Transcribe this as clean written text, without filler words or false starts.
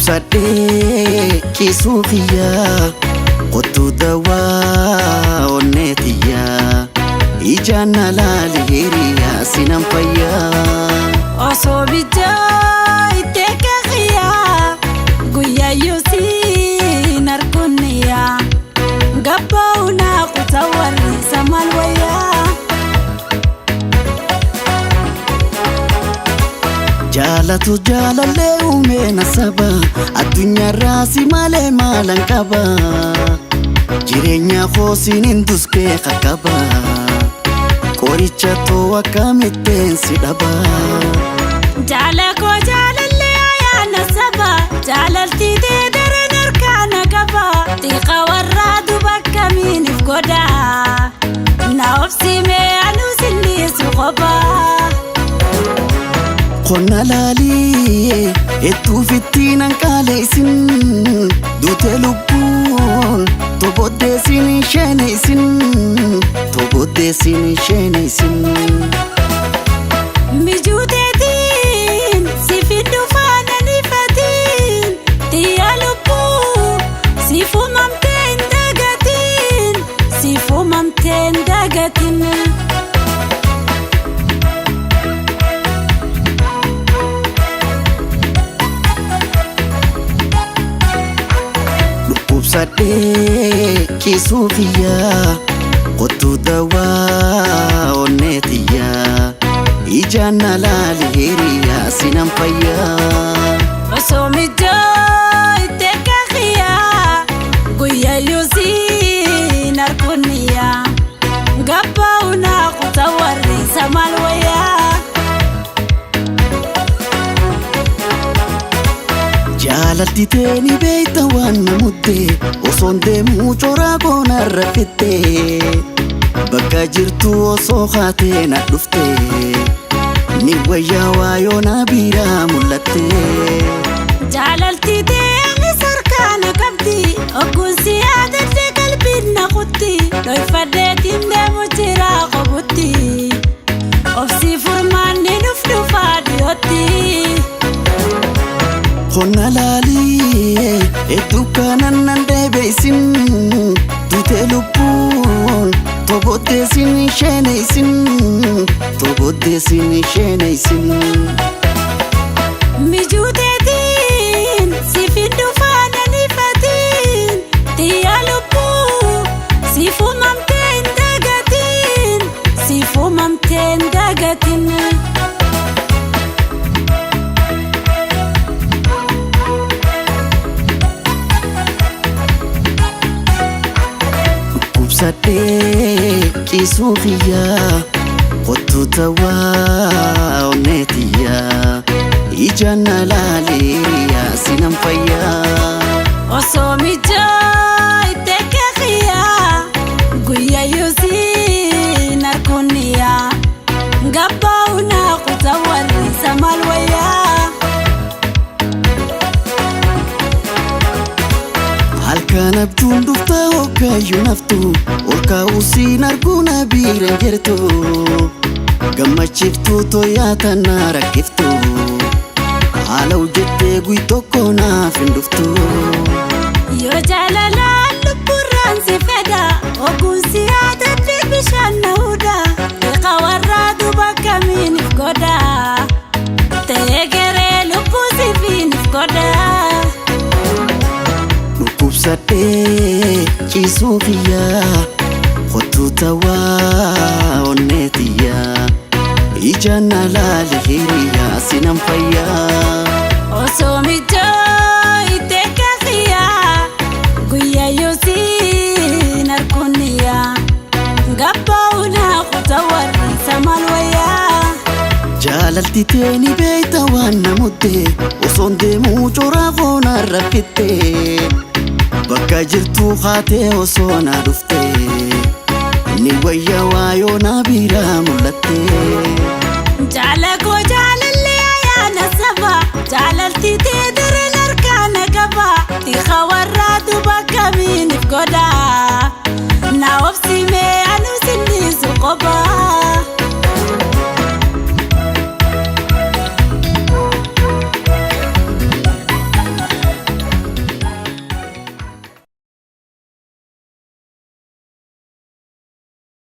Sadde kisufiya qotu dawa onnetiya ijana lali hiriya sinam fayya osobija iteka khiya guya yusi narkunya gabauna qutawari samal waya jalatu jalalle umena saba adunya rasi male malankaba jirenya khosinin duske khakaba koricha to akamitten sidaba jalako jalalle ya nasaba jalalti de daranar kana gaba tiqa waradu bakamin fgoda nafsi me anusinni suqaba Kona lali etu fitinan kalesin dute lubun tobodesin shenesin mijudetin sifindu fana nifatin tiya lubu sifumamten dagatin Sadde kisufiya qotu dawa onnetiya ijana lali hiriya sinam fayya osomija iteka khiya guya yusi narkunya gabauna qutawari samal waya Jalati teni beita wana mudde osonde muchora gona rafite baka jirtu oso khatena dufte ni waya wayo na bira mulatte jalalti teni sarkana kabdi okun siyada de qalbina qutti loy fadetin de mujira qabutti ofsi furmanni nufdu fadiyoti Kona lali etu kanan nande besin dute lubun tobodesin shenesin mijudetin sifindu fana nifatin tiya lubu sifumamten dagatin Sadde kisufiya qotu dawa onnetiya ijana lali hiriya sinam fayya osomija iteka khiya guya yusi narkunya gabauna qutawari samal waya Halkan abjuun dhufta hookkaayyuu naftu olkaa usiin arguun abiiran jirtu gammachiftuu toyyaa tannaa rakkiftu haala hojjettee guyyaa tokko naaf hin dhuftu yoo jaalalaan lubburraan si fedha oguun si yaadadde bishaan nahuudha dhiqa warraatu bakka miinif godha ta'ee geree lubbuu sifiinif godha Sadde kisufiya qotu dawa onnetiya ijana lali hiriya sinam fayya osomija iteka khiya guya yusi narkunya gabauna qutawari samal waya Jalalti teni beita wana mudde osonde muchora gona rafite baka jirtu khate osona dufte ni waya wayo na bira mulatte jalako jalalle ya nasaba jalalti te dare narkana gaba tiqa waradu baka minif goda na ofsi me anusinni suqaba